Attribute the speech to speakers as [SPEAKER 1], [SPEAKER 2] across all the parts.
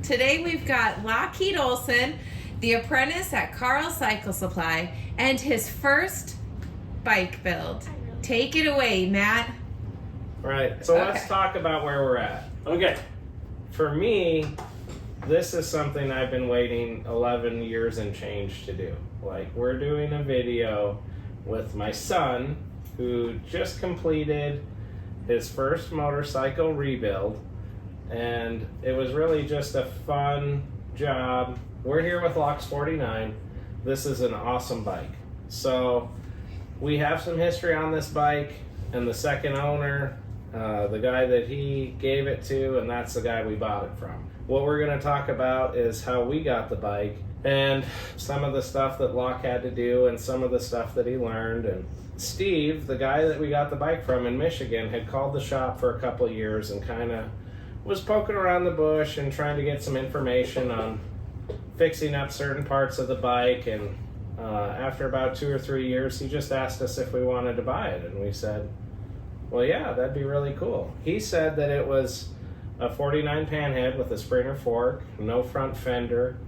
[SPEAKER 1] Today we've got Lockheed Olson, the apprentice at Carl Cycle Supply, and his first bike build. Take it away, Matt.
[SPEAKER 2] Right, so let's talk about where we're at. Okay, for me, this is something I've been waiting 11 years and change to do. Like, we're doing a video with my son, who just completed his first motorcycle rebuild, and it was really just a fun job. We're here with Locks 49. This is an awesome bike. So we have some history on this bike, and the second owner, the guy that he gave it to, and that's the guy we bought it from. What we're going to talk about is how we got the bike and some of the stuff that Locke had to do and some of the stuff that he learned. And Steve, the guy that we got the bike from in Michigan, had called the shop for a couple of years and kind of was poking around the bush and trying to get some information on fixing up certain parts of the bike. And after about 2 or 3 years, he just asked us if we wanted to buy it. And we said, well, yeah, that'd be really cool. He said that it was a 49 Panhead with a Springer fork, no front fender,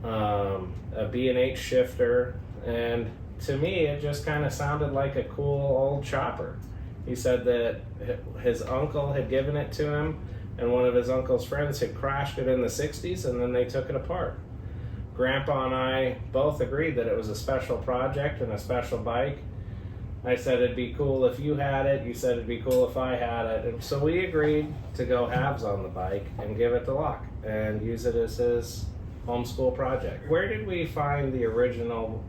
[SPEAKER 2] a B&H shifter, and to me it just kind of sounded like a cool old chopper. He said that his uncle had given it to him, and one of his uncle's friends had crashed it in the 60s, and then they took it apart. Grandpa and I both agreed that it was a special project and a special bike. I said it'd be cool if you had it. You said it'd be cool if I had it. And so we agreed to go halves on the bike and give it to Locke and use it as his homeschool project. Where did we find the original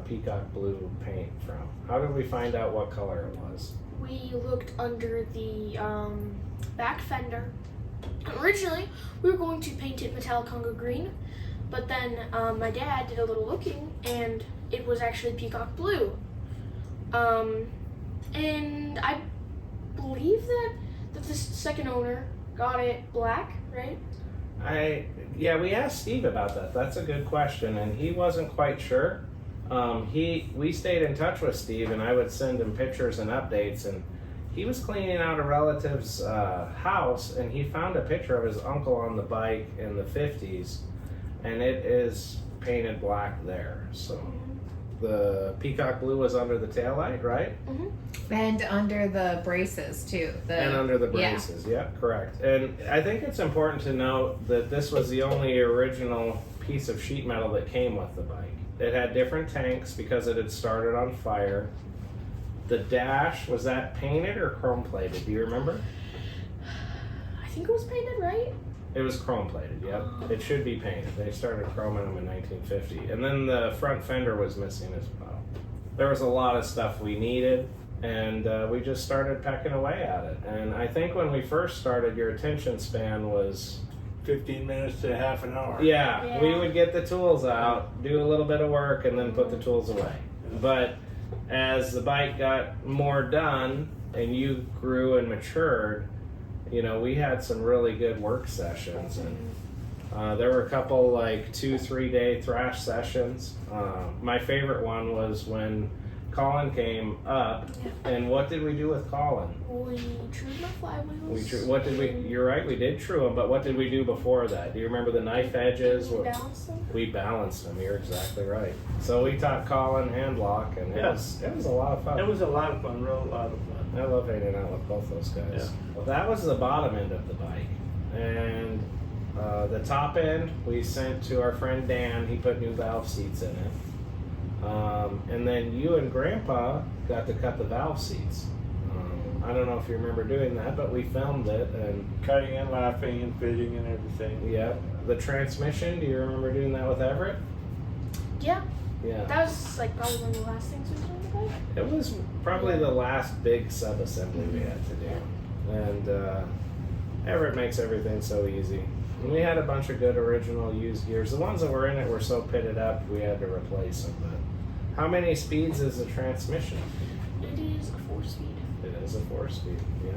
[SPEAKER 2] peacock blue paint from? How did we find out what color it was?
[SPEAKER 3] We looked under the back fender. Originally, we were going to paint it metallic Congo green, but then my dad did a little looking, and it was actually peacock blue. And I believe that the second owner got it black, right?
[SPEAKER 2] Yeah, we asked Steve about that. That's a good question, and he wasn't quite sure. We stayed in touch with Steve, and I would send him pictures and updates, and he was cleaning out a relative's house, and he found a picture of his uncle on the bike in the 50s, and it is painted black there. So the peacock blue was under the taillight, right?
[SPEAKER 3] Mm-hmm.
[SPEAKER 1] And under the braces too.
[SPEAKER 2] And under the braces, yeah, correct. And I think it's important to note that this was the only original piece of sheet metal that came with the bike. It had different tanks because it had started on fire. The dash, was that painted or chrome plated? Do you remember?
[SPEAKER 3] I think it was painted, right?
[SPEAKER 2] It was chrome plated, yep. It should be painted. They started chroming them in 1950. And then the front fender was missing as well. There was a lot of stuff we needed, and we just started pecking away at it. And I think when we first started, your attention span was
[SPEAKER 4] 15 minutes to half an hour.
[SPEAKER 2] Yeah, we would get the tools out, do a little bit of work, and then put the tools away. But as the bike got more done and you grew and matured, you know, we had some really good work sessions, and there were a couple like 2-3 day thrash sessions. My favorite one was when Colin came up, and what did we do with Colin?
[SPEAKER 3] We trued my flywheels.
[SPEAKER 2] What did we? You're right, we did true them, but what did we do before that? Do you remember the knife edges?
[SPEAKER 3] We balanced them.
[SPEAKER 2] We balanced them. You're exactly right. So we taught Colin and Locke, and it was a lot of fun.
[SPEAKER 4] It was a lot of fun, real lot of fun.
[SPEAKER 2] I love hanging out with both those guys.
[SPEAKER 4] Yeah.
[SPEAKER 2] Well, that was the bottom end of the bike, and the top end we sent to our friend Dan. He put new valve seats in it. And then you and Grandpa got to cut the valve seats. I don't know if you remember doing that, but we filmed it and
[SPEAKER 4] Cutting and laughing and fitting and everything.
[SPEAKER 2] yeah. The transmission, do you remember doing that with Everett?
[SPEAKER 3] Yeah.
[SPEAKER 2] Yeah.
[SPEAKER 3] That was like probably one of the last things we did on the bike.
[SPEAKER 2] It was probably the last big sub-assembly we had to do. And Everett makes everything so easy. And we had a bunch of good original used gears. The ones that were in it were so pitted up we had to replace them. But how many speeds is the transmission?
[SPEAKER 3] It is a 4-speed.
[SPEAKER 2] It is a 4-speed, yeah.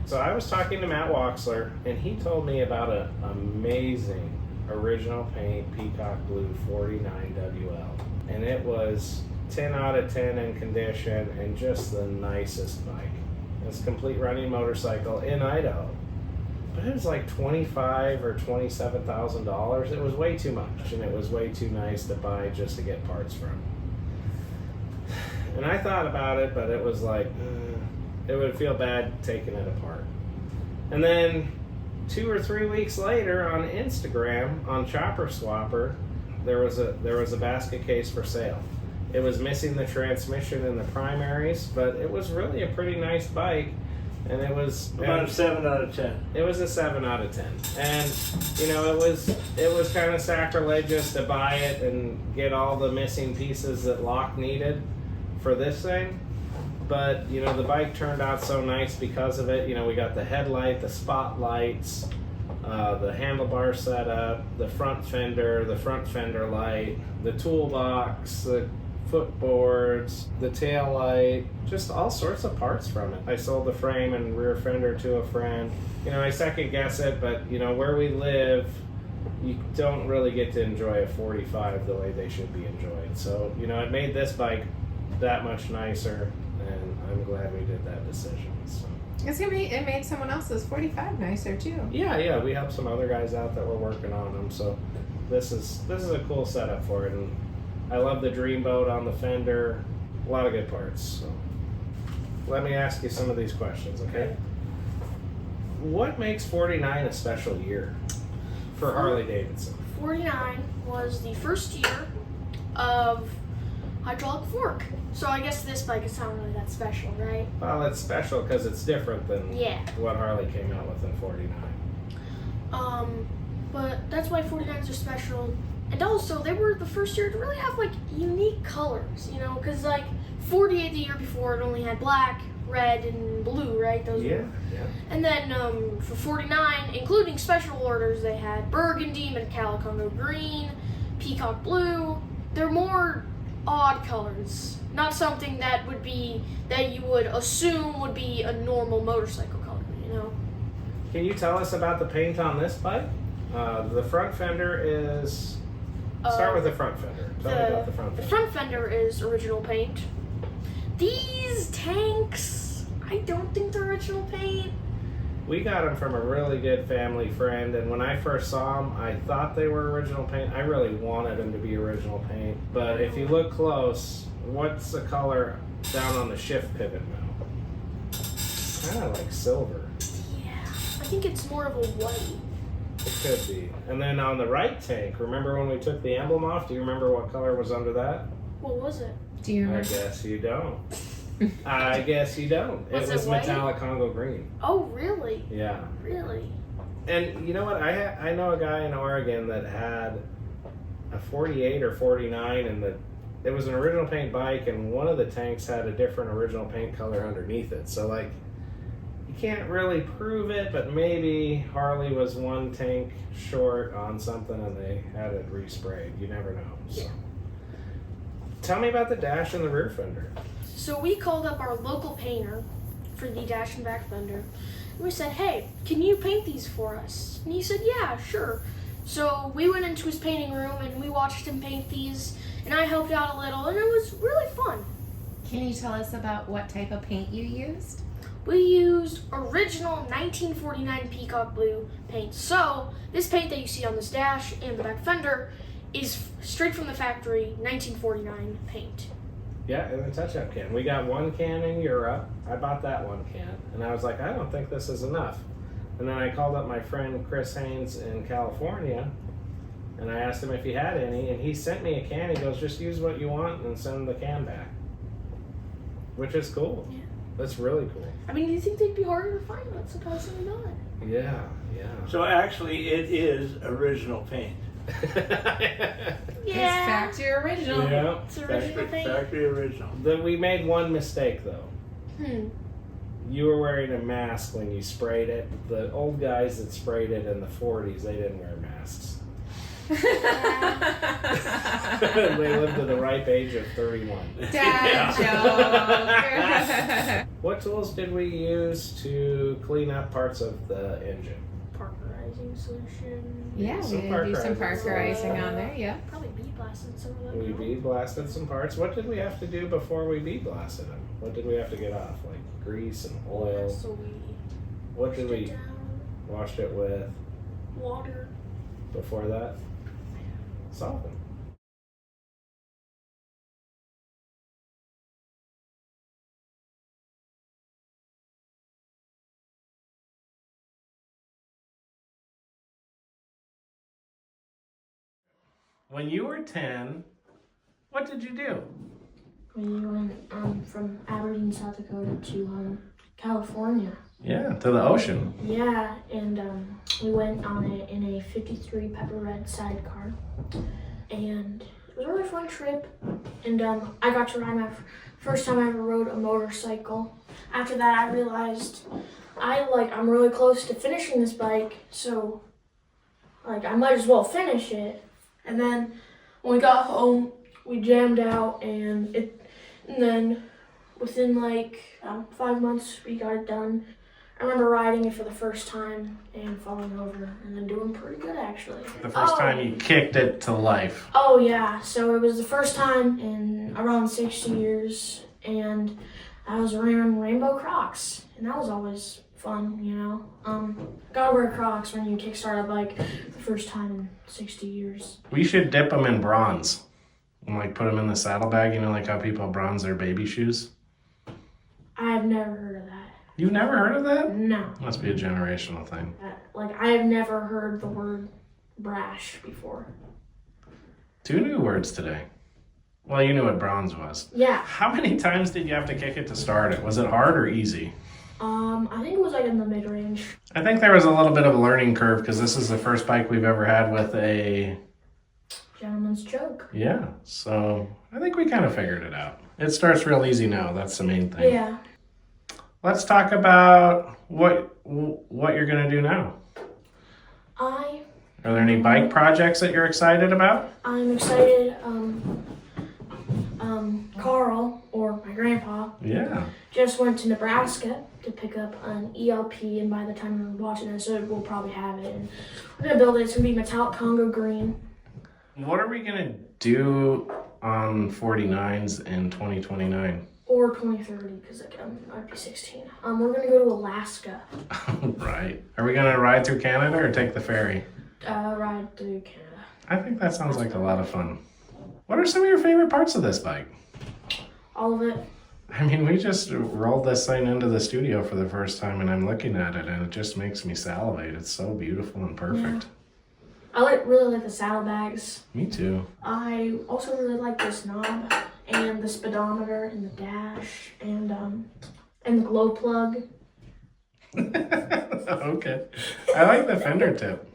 [SPEAKER 2] So I was talking to Matt Waxler, and he told me about an amazing original paint Peacock Blue 49 WL. And it was 10 out of 10 in condition and just the nicest bike. It's a complete running motorcycle in Idaho. but it was like $25,000 or $27,000. It was way too much, and it was way too nice to buy just to get parts from. And I thought about it, but it was like, it would feel bad taking it apart. And then 2 or 3 weeks later on Instagram, on Chopper Swapper, there was a basket case for sale. It was missing the transmission and the primaries, but it was really a pretty nice bike. And it was
[SPEAKER 4] about a 7 out of 10.
[SPEAKER 2] It was a 7 out of 10. And you know, it was kind of sacrilegious to buy it and get all the missing pieces that Locke needed for this thing. But you know, the bike turned out so nice because of it. You know, we got the headlight, the spotlights, the handlebar setup, the front fender light, the toolbox, the footboards, the tail light, just all sorts of parts from it. I sold the frame and rear fender to a friend. You know, I second guess it, but you know, where we live, you don't really get to enjoy a 45 the way they should be enjoyed. So, you know, it made this bike that much nicer, and I'm glad we did that decision. So.
[SPEAKER 1] It made someone else's 45 nicer too.
[SPEAKER 2] Yeah, we helped some other guys out that were working on them. So this is a cool setup for it, and I love the Dreamboat on the fender. A lot of good parts. So let me ask you some of these questions, okay? What makes 49 a special year for Harley Davidson?
[SPEAKER 3] 49 was the first year of hydraulic fork. So I guess this bike is not really that special, right?
[SPEAKER 2] Well, it's special because it's different than what Harley came out with in 49.
[SPEAKER 3] But that's why 49s are special. And also, they were the first year to really have, like, unique colors, you know? Because, like, 48 the year before, it only had black, red, and blue, right? Those were. And then for 49, including special orders, they had burgundy, metallic Congo green, peacock blue. They're more odd colors. Not something that you would assume would be a normal motorcycle color, you know?
[SPEAKER 2] Can you tell us about the paint on this bike? The front fender is... Start with the front fender. Tell me about the front fender.
[SPEAKER 3] The front fender is original paint. These tanks, I don't think they're original paint.
[SPEAKER 2] We got them from a really good family friend, and when I first saw them, I thought they were original paint. I really wanted them to be original paint, but if you look close, what's the color down on the shift pivot now? Kind of like silver.
[SPEAKER 3] Yeah, I think it's more of a white.
[SPEAKER 2] It could be. And then on the right tank, remember when we took the emblem off? Do you remember what color was under that?
[SPEAKER 3] What was it?
[SPEAKER 1] Do you remember?
[SPEAKER 2] I guess you don't. I guess you don't. It was
[SPEAKER 3] white?
[SPEAKER 2] metallic Congo green.
[SPEAKER 3] Oh, really?
[SPEAKER 2] Yeah.
[SPEAKER 3] Really?
[SPEAKER 2] And you know what? I know a guy in Oregon that had a 48 or 49, and it was an original paint bike, and one of the tanks had a different original paint color underneath it. So, like, you can't really prove it, but maybe Harley was one tank short on something and they had it resprayed. You never know. So.
[SPEAKER 3] Yeah.
[SPEAKER 2] Tell me about the dash and the rear fender.
[SPEAKER 3] So we called up our local painter for the dash and back fender. And we said, hey, can you paint these for us? And he said, yeah, sure. So we went into his painting room and we watched him paint these, and I helped out a little, and it was really fun.
[SPEAKER 1] Can you tell us about what type of paint you used?
[SPEAKER 3] We used original 1949 peacock blue paint. So this paint that you see on this dash and the back fender is straight from the factory 1949 paint.
[SPEAKER 2] Yeah, in the touch-up can. We got one can in Europe. I bought that one can, and I was like, I don't think this is enough. And then I called up my friend Chris Haynes in California, and I asked him if he had any, and he sent me a can. He goes, just use what you want and send the can back, which is cool.
[SPEAKER 3] Yeah.
[SPEAKER 2] That's really cool.
[SPEAKER 3] I mean, you think they'd be harder to find, but surprisingly not.
[SPEAKER 2] Yeah.
[SPEAKER 4] So actually, it is original paint.
[SPEAKER 1] It's factory original.
[SPEAKER 2] Yeah.
[SPEAKER 3] It's original paint.
[SPEAKER 4] Factory original.
[SPEAKER 2] We made one mistake, though. You were wearing a mask when you sprayed it. The old guys that sprayed it in the 40s, they didn't wear masks. They lived to the ripe age of 31.
[SPEAKER 1] Dad joke.
[SPEAKER 2] What tools did we use to clean up parts of the engine?
[SPEAKER 3] Parkerizing solution.
[SPEAKER 1] Yeah,
[SPEAKER 2] Some
[SPEAKER 1] we did do some
[SPEAKER 2] parkerizing.
[SPEAKER 1] parkerizing on there, yeah.
[SPEAKER 3] Probably bead blasted some of them.
[SPEAKER 2] We bead blasted some parts. What did we have to do before we bead blasted them? What did we have to get off? Like grease and oil?
[SPEAKER 3] So we
[SPEAKER 2] What did
[SPEAKER 3] pushed it
[SPEAKER 2] we...
[SPEAKER 3] down.
[SPEAKER 2] Washed it with,
[SPEAKER 3] Water.
[SPEAKER 2] before that, soften. When you were 10, what did you do?
[SPEAKER 3] We went from Aberdeen, South Dakota to California.
[SPEAKER 2] Yeah, to the ocean.
[SPEAKER 3] Yeah, and we went on it in a 53 Pepper Red sidecar. And it was a really fun trip. And I got to ride my first time I ever rode a motorcycle. After that, I realized I'm really close to finishing this bike, so I might as well finish it. And then when we got home, we jammed out, and then within 5 months we got it done. I remember riding it for the first time and falling over, and then doing pretty good actually.
[SPEAKER 2] The first time you kicked it to life.
[SPEAKER 3] Oh yeah, so it was the first time in around 60 years, and I was wearing rainbow Crocs, and that was always fun, you know. Gotta wear Crocs when you kickstart a bike the first time in 60 years.
[SPEAKER 2] We should dip them in bronze and put them in the saddlebag, you know, like how people bronze their baby shoes.
[SPEAKER 3] I've never heard of that.
[SPEAKER 2] You've never heard of that?
[SPEAKER 3] No.
[SPEAKER 2] Must be a generational thing.
[SPEAKER 3] I have never heard the word brash before.
[SPEAKER 2] 2 new words today. Well, you knew what bronze was.
[SPEAKER 3] Yeah.
[SPEAKER 2] How many times did you have to kick it to start it? Was it hard or easy?
[SPEAKER 3] I think it was in the mid-range.
[SPEAKER 2] I think there was a little bit of a learning curve because this is the first bike we've ever had with a
[SPEAKER 3] Gentleman's choke.
[SPEAKER 2] Yeah, so I think we kind of figured it out. It starts real easy now. That's the main thing.
[SPEAKER 3] Yeah.
[SPEAKER 2] Let's talk about what you're going to do now. Are there any bike projects that you're excited about?
[SPEAKER 3] I'm excited. Carl, or my grandpa, just went to Nebraska to pick up an ELP, and by the time you're watching this, we'll probably have it. And we're going to build it. It's going to be metallic Congo green.
[SPEAKER 2] What are we going to do on 49s in 2029?
[SPEAKER 3] Or 2030, because I'd be 16. We're going to go to Alaska.
[SPEAKER 2] Right. Are we going to ride through Canada or take the ferry?
[SPEAKER 3] Ride through Canada.
[SPEAKER 2] I think that sounds like a lot of fun. What are some of your favorite parts of this bike?
[SPEAKER 3] All of it.
[SPEAKER 2] I mean, we just rolled this thing into the studio for the first time, and I'm looking at it, and it just makes me salivate. It's so beautiful and perfect.
[SPEAKER 3] Yeah. I really like the saddlebags.
[SPEAKER 2] Me too.
[SPEAKER 3] I also really like this knob and the speedometer and the dash and the glow plug.
[SPEAKER 2] Okay. I like the fender tip.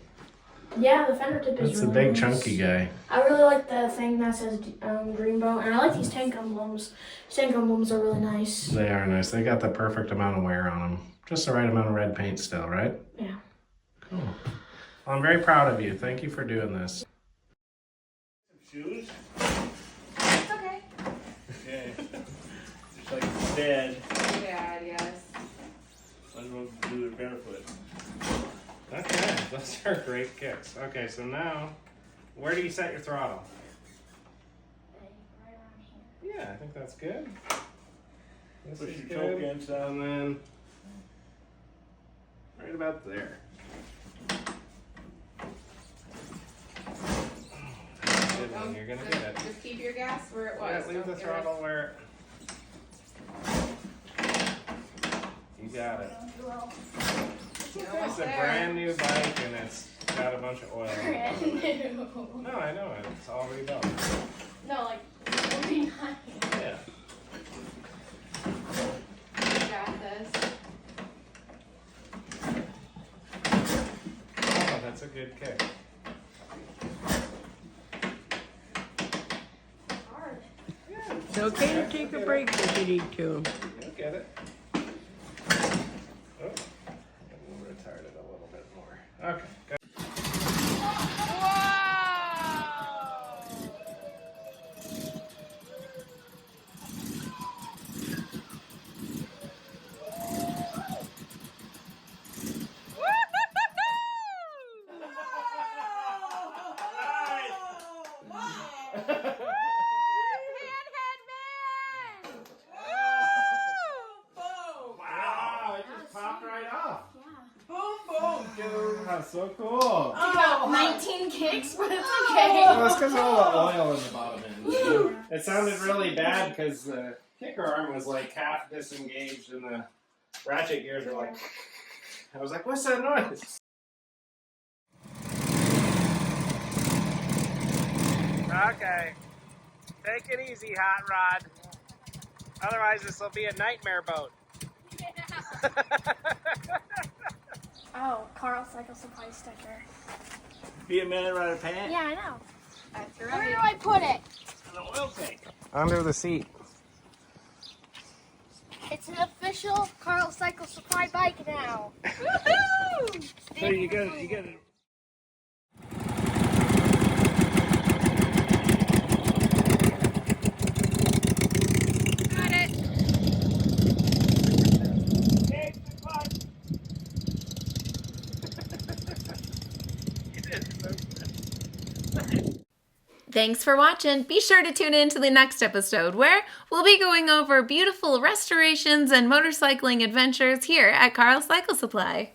[SPEAKER 3] Yeah, the fender tip is
[SPEAKER 2] That's
[SPEAKER 3] really
[SPEAKER 2] a big
[SPEAKER 3] nice.
[SPEAKER 2] chunky guy.
[SPEAKER 3] I really like the thing that says Dreamboat, and I like these tank emblems. These tank emblems are really nice.
[SPEAKER 2] They are nice. They got the perfect amount of wear on them. Just the right amount of red paint still, right?
[SPEAKER 3] Yeah.
[SPEAKER 2] Cool. Well, I'm very proud of you. Thank you for doing this.
[SPEAKER 4] Shoes?
[SPEAKER 1] Okay.
[SPEAKER 4] Okay. Just like his dad.
[SPEAKER 1] Dad, yes.
[SPEAKER 4] Might as well do it barefoot.
[SPEAKER 2] Okay, those are great kicks. Okay, so now, where do you set your throttle?
[SPEAKER 3] Right around here.
[SPEAKER 2] Yeah, I think that's good. This
[SPEAKER 4] Push
[SPEAKER 2] is
[SPEAKER 4] your
[SPEAKER 2] good.
[SPEAKER 4] choke in, so.
[SPEAKER 2] And then, right about there. That's a good one. You're gonna get it.
[SPEAKER 1] Just keep your gas where it was.
[SPEAKER 2] Yeah, leave
[SPEAKER 1] Don't
[SPEAKER 2] the
[SPEAKER 1] get
[SPEAKER 2] throttle where. You got it. It's a brand new bike and it's got a bunch of oil. No, I know it. It's all rebuilt.
[SPEAKER 3] No, like 49.
[SPEAKER 2] Yeah.
[SPEAKER 1] You got this.
[SPEAKER 2] Oh, that's a good kick.
[SPEAKER 3] Hard.
[SPEAKER 2] Yeah.
[SPEAKER 5] It's okay to take a break if you need to.
[SPEAKER 2] You'll get it. Oh, we'll retard it a little bit more. Okay. Good. Wow, it just popped right off.
[SPEAKER 3] Yeah.
[SPEAKER 2] Boom, boom. Get That's so cool.
[SPEAKER 3] It got 19 kicks, but it's okay.
[SPEAKER 2] Well, it's because of all the oil in the bottom end. It sounded really bad because the kicker arm was like half disengaged and the ratchet gears were like, I was like, what's that noise? Okay. Take it easy, Hot Rod. Otherwise, this will be a nightmare boat.
[SPEAKER 3] Oh, Carl Cycle Supply sticker.
[SPEAKER 4] Be a man around a pan.
[SPEAKER 3] Yeah, I know. Where do I put it?
[SPEAKER 4] An oil tank.
[SPEAKER 2] Under the seat.
[SPEAKER 3] It's an official Carl Cycle Supply bike now. Woohoo!
[SPEAKER 4] So you got it.
[SPEAKER 1] Got it. Thanks for watching. Be sure to tune in to the next episode where we'll be going over beautiful restorations and motorcycling adventures here at Carl Cycle Supply.